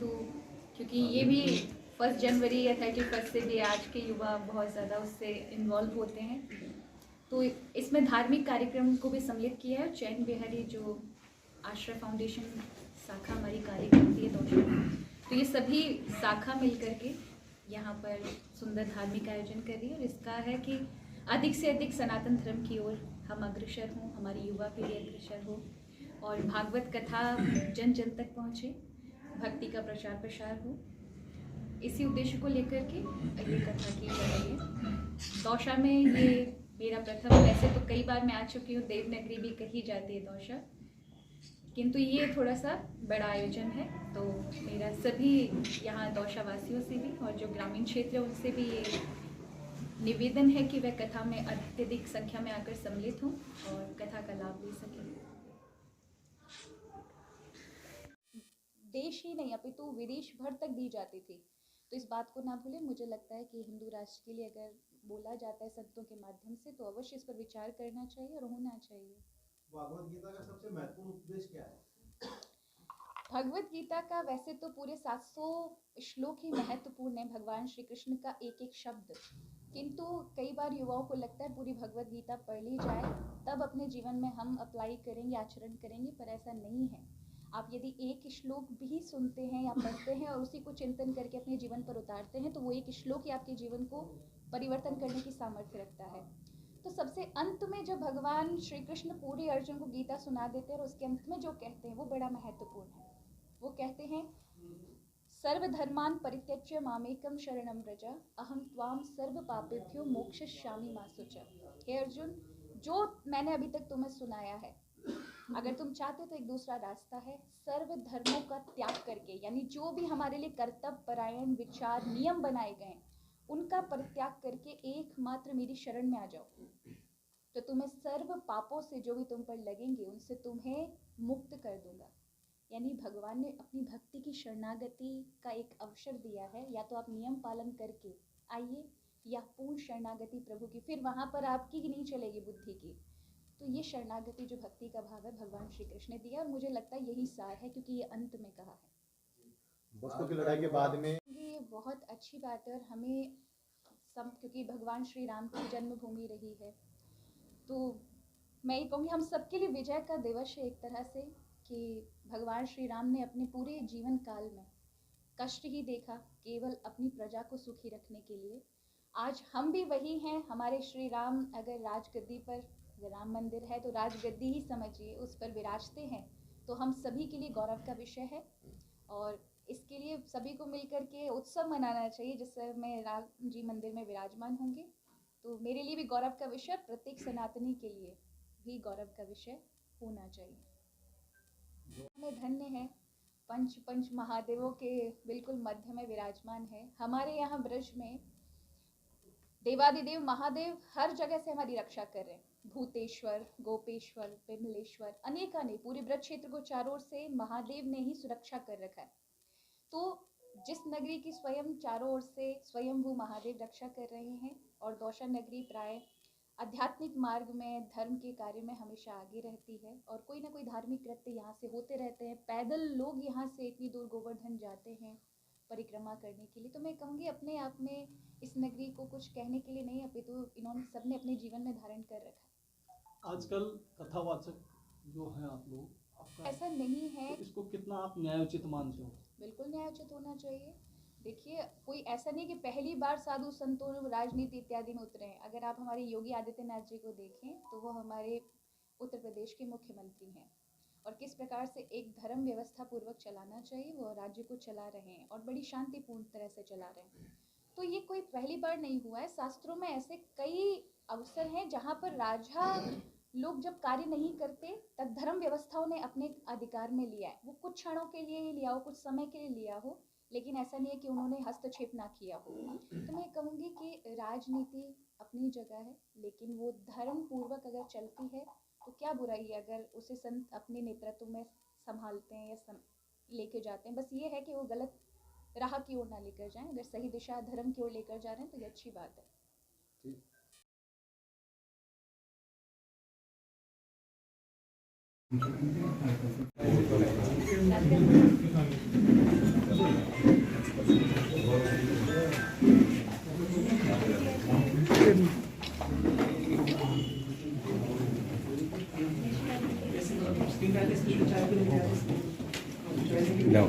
तो क्योंकि ये भी 1 जनवरी या 31 से भी आज के युवा बहुत ज़्यादा उससे इन्वॉल्व होते हैं, तो इसमें धार्मिक कार्यक्रम को भी सम्मिलित किया है। चैन बिहारी जो आश्रय फाउंडेशन शाखा हमारी कार्य करती है दौशा में, तो ये सभी शाखा मिल करके यहाँ पर सुंदर धार्मिक आयोजन कर रही है। और इसका है कि अधिक से अधिक सनातन धर्म की ओर हम अग्रसर हों, हमारी युवा पीढ़ी अग्रसर हो और भागवत कथा जन जन तक पहुँचे, भक्ति का प्रचार प्रसार हो। इसी उद्देश्य को लेकर के ये कथा की जा रही है। दौशा में ये मेरा प्रथम, वैसे तो कई बार मैं आ चुकी हूँ, देवनगरी भी कही जाती है दौशा, किंतु ये थोड़ा सा बड़ा आयोजन है। तो मेरा सभी यहाँ दौशा वासियों से भी और जो ग्रामीण क्षेत्र है उनसे भी ये निवेदन है कि वह कथा में अत्यधिक संख्या में आकर सम्मिलित हों और कथा का लाभ ले सकें। देश ही नहीं अपितु विदेश भर तक दी जाती थी, तो इस बात को ना भूलें। मुझे लगता है कि हिंदू राष्ट्र के लिए अगर बोला जाता है संतों के माध्यम से, तो अवश्य इस पर विचार करना चाहिए और होना चाहिए। भगवत गीता का सबसे महत्वपूर्ण उपदेश क्या है? भगवत गीता का वैसे तो पूरे 700 श्लोक ही महत्वपूर्ण है, भगवान श्री कृष्ण का एक एक शब्द, किंतु कई बार युवाओं को लगता है पूरी भगवत गीता पढ़ ली जाए तब अपने जीवन में हम अप्लाई करेंगे, आचरण करेंगे, पर ऐसा नहीं है। आप यदि एक श्लोक भी सुनते हैं या पढ़ते हैं और उसी को चिंतन करके अपने जीवन पर उतारते हैं, तो वो एक श्लोक ही आपके जीवन को परिवर्तन करने की सामर्थ्य रखता है। तो सबसे अंत में जब भगवान श्री कृष्ण पूरी अर्जुन को गीता सुना देते हैं और उसके अंत में जो कहते हैं वो बड़ा महत्वपूर्ण है। वो कहते हैं, सर्वधर्मान परित्यज्य मामेकम शरणं व्रज अहम त्वाम सर्व पापेभ्यो मोक्षयिष्यामि मा शुचः। हे अर्जुन, जो मैंने अभी तक तुम्हें सुनाया है, अगर तुम चाहते हो तो एक दूसरा रास्ता है, सर्व धर्मों का त्याग करके, यानी जो भी हमारे लिए कर्तव्य परायण विचार नियम बनाए गए उनका परित्याग करके एकमात्र मेरी शरण में आ जाओ, तो तुम्हें सर्व पापों से जो भी तुम पर लगेंगे उनसे तुम्हें मुक्त कर दूंगा। यानी भगवान ने अपनी भक्ति की शरणागति का एक अवसर दिया है, या तो आप नियम पालन करके आइए या पूर्ण शरणागति प्रभु की, फिर वहाँ पर आपकी नहीं चलेगी बुद्धि की। तो ये शरणागति जो भक्ति का भाव है भगवान श्री कृष्ण ने दिया, और मुझे लगता है यही सार है, क्योंकि ये अंत में कहा है। बस्तों की लड़ाई के बाद में ये बहुत अच्छी बात है, और हमें सब, क्योंकि भगवान श्री राम की जन्मभूमि रही है, तो मैं ये कहूँगी हम सबके लिए विजय का दिवस है एक तरह से, कि भगवान श्री राम ने अपने पूरे जीवन काल में कष्ट ही देखा केवल अपनी प्रजा को सुखी रखने के लिए। आज हम भी वही हैं, हमारे श्री राम अगर राजगद्दी पर, राम मंदिर है तो राजगद्दी ही समझिए, उस पर विराजते हैं, तो हम सभी के लिए गौरव का विषय है। और इसके लिए सभी को मिलकर के उत्सव मनाना चाहिए, जिस समय मैं राम जी मंदिर में विराजमान होंगे, तो मेरे लिए भी गौरव का विषय, प्रत्येक सनातनी के लिए भी गौरव का विषय होना चाहिए। हमें धन्य है, पंच महादेवों के बिल्कुल मध्य में विराजमान है। हमारे यहाँ ब्रज में देवादिदेव महादेव हर जगह से हमारी रक्षा कर रहे हैं, भूतेश्वर, गोपेश्वर, विमलेश्वर, अनेक पूरे ब्रज क्षेत्र को चारों ओर से महादेव ने ही सुरक्षा कर रखा है। तो जिस नगरी की स्वयं चारों ओर से स्वयंभू महादेव रक्षा कर रहे हैं, और दौशा नगरी प्राय आध्यात्मिक मार्ग में, धर्म के कार्य में हमेशा आगे रहती है, और कोई ना कोई धार्मिक कृत्य यहाँ से होते रहते हैं। पैदल लोग यहाँ से इतनी दूर गोवर्धन जाते हैं परिक्रमा करने के लिए। तो मैं कहूँगी अपने आप में इस नगरी को कुछ कहने के लिए नहीं, अपितु इन्होंने सबने अपने जीवन में धारण कर रखा है। आजकल कथावाचक जो हैं आप लोग, आपका ऐसा नहीं है, तो इसको कितना आप न्यायोचित मानते हो? बिल्कुल न्यायोचित होना चाहिए। देखिए, कोई ऐसा नहीं कि पहली बार साधु संतों राजनीति इत्यादि में उतरे हैं। अगर आप हमारे योगी आदित्यनाथ जी को देखें तो वो हमारे उत्तर प्रदेश के मुख्यमंत्री हैं, और किस प्रकार से एक धर्म व्यवस्था पूर्वक चलाना चाहिए वो राज्य को चला रहे हैं, और बड़ी शांतिपूर्ण तरह से चला रहे हैं। तो ये कोई पहली बार नहीं हुआ है। शास्त्रों में ऐसे कई अवसर हैं जहाँ पर राजा लोग जब कार्य नहीं करते तब धर्म व्यवस्थाओं ने अपने अधिकार में लिया है। वो कुछ क्षणों के लिए ही लिया हो, कुछ समय के लिए लिया हो, लेकिन ऐसा नहीं है कि उन्होंने हस्तक्षेप ना किया हो। तो मैं कहूँगी कि राजनीति अपनी जगह है, लेकिन वो धर्म पूर्वक अगर चलती है तो क्या बुराई है अगर उसे संत अपने नेतृत्व में संभालते हैं या लेके जाते हैं। बस ये है कि वो गलत राह की ओर ना लेकर जाएं, अगर सही दिशा धर्म की ओर लेकर जा रहे हैं तो ये अच्छी बात है। ठीक। No.